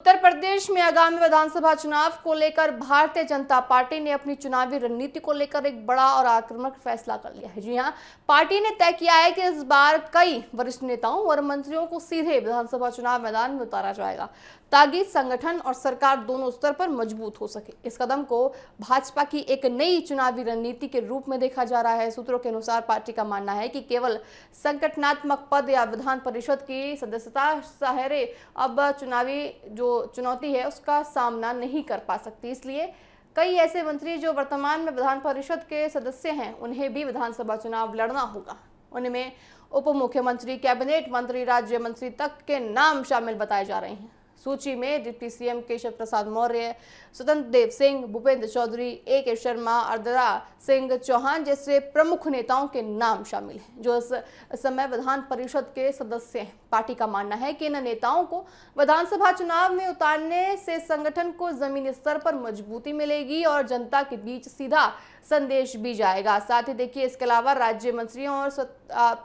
उत्तर प्रदेश में आगामी विधानसभा चुनाव को लेकर भारतीय जनता पार्टी ने अपनी चुनावी रणनीति को लेकर एक बड़ा और आक्रामक फैसला कर लिया है। जी हां, पार्टी ने तय किया है कि इस बार कई वरिष्ठ नेताओं और मंत्रियों को सीधे विधानसभा चुनाव मैदान में उतारा जाएगा ताकि संगठन और सरकार दोनों स्तर पर मजबूत हो सके। इस कदम को भाजपा की एक नई चुनावी रणनीति के रूप में देखा जा रहा है। सूत्रों के अनुसार पार्टी का मानना है कि केवल संगठनात्मक पद या विधान परिषद की सदस्यता सहारे अब चुनावी जो चुनौती है उसका सामना नहीं कर पा सकती। इसलिए कई ऐसे मंत्री जो वर्तमान में विधान परिषद के सदस्य हैं उन्हें भी विधानसभा चुनाव लड़ना होगा। उनमें उप मुख्यमंत्री, कैबिनेट मंत्री, राज्य मंत्री तक के नाम शामिल बताए जा रहे हैं। सूची में डिप्टी सीएम केशव प्रसाद मौर्य, स्वतंत्र देव सिंह, भूपेंद्र चौधरी, ए.के. शर्मा, अर्द्रा सिंह चौहान जैसे प्रमुख नेताओं के नाम शामिल हैं जो इस समय विधान परिषद के सदस्य हैं। पार्टी का मानना है कि इन नेताओं को विधानसभा चुनाव में उतारने से संगठन को जमीनी स्तर पर मजबूती मिलेगी और जनता के बीच सीधा संदेश भी जाएगा। साथ ही देखिए, इसके अलावा राज्य मंत्रियों और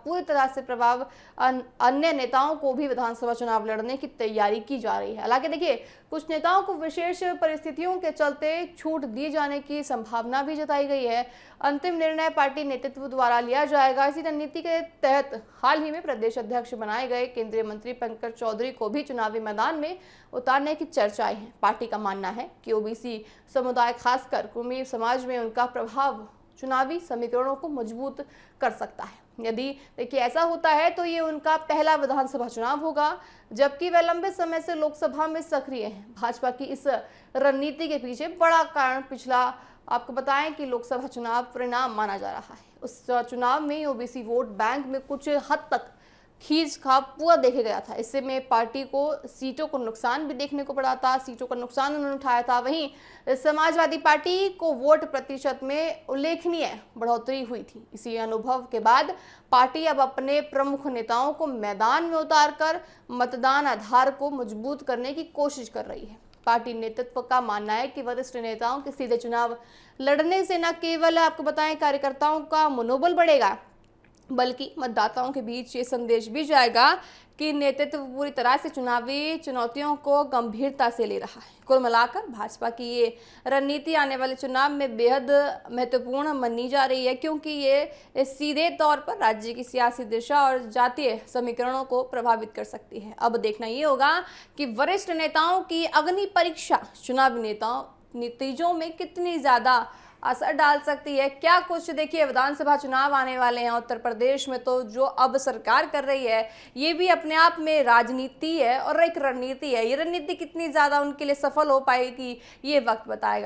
पूरी तरह से प्रभाव अन्य नेताओं को भी विधानसभा चुनाव लड़ने की तैयारी की जा रही है। हालांकि देखिए, कुछ नेताओं को विशेष परिस्थितियों के चलते छूट दिए जाने की संभावना भी जताई गई है। अंतिम निर्णय पार्टी नेतृत्व द्वारा लिया जाएगा। इसी रणनीति के तहत हाल ही में प्रदेश अध्यक्ष बनाए गए केंद्रीय मंत्री पंकज चौधरी को भी चुनावी मैदान में उतारने की चर्चाएं हैं। पार्टी का मानना है कि ओबीसी समुदाय, खासकर कुर्मी समाज में उनका प्रभाव चुनावी समीकरणों को मजबूत कर सकता है। यदि देखिए ऐसा होता है तो ये उनका पहला विधानसभा चुनाव होगा, जबकि वह लंबे समय से लोकसभा में सक्रिय हैं। भाजपा की इस रणनीति के पीछे बड़ा कारण पिछला आपको बताएं कि लोकसभा चुनाव परिणाम माना जा रहा है। उस चुनाव में ओबीसी वोट बैंक में कुछ हद तक खींच खाप पूरा देखा गया था। इससे में पार्टी को सीटों को नुकसान भी देखने को पड़ा था। सीटों का नुकसान उन्होंने उठाया था। वहीं समाजवादी पार्टी को वोट प्रतिशत में उल्लेखनीय बढ़ोतरी हुई थी। इसी अनुभव के बाद पार्टी अब अपने प्रमुख नेताओं को मैदान में उतारकर मतदान आधार को मजबूत करने की कोशिश कर रही है। पार्टी नेतृत्व का मानना है कि वरिष्ठ नेताओं के सीधे चुनाव लड़ने से न केवल आपको बताएं कार्यकर्ताओं का मनोबल बढ़ेगा, बल्कि मतदाताओं के बीच ये संदेश भी जाएगा कि नेतृत्व पूरी तरह से चुनावी चुनौतियों को गंभीरता से ले रहा है। कुल मिलाकर भाजपा की ये रणनीति आने वाले चुनाव में बेहद महत्वपूर्ण मानी जा रही है, क्योंकि ये सीधे तौर पर राज्य की सियासी दिशा और जातीय समीकरणों को प्रभावित कर सकती है। अब देखना ये होगा कि वरिष्ठ नेताओं की अग्नि परीक्षा चुनावी नतीजों में कितनी ज्यादा असर डाल सकती है। क्या कुछ देखिए, विधानसभा चुनाव आने वाले हैं उत्तर प्रदेश में, तो जो अब सरकार कर रही है ये भी अपने आप में राजनीति है और एक रणनीति है। ये रणनीति कितनी ज्यादा उनके लिए सफल हो पाएगी ये वक्त बताएगा।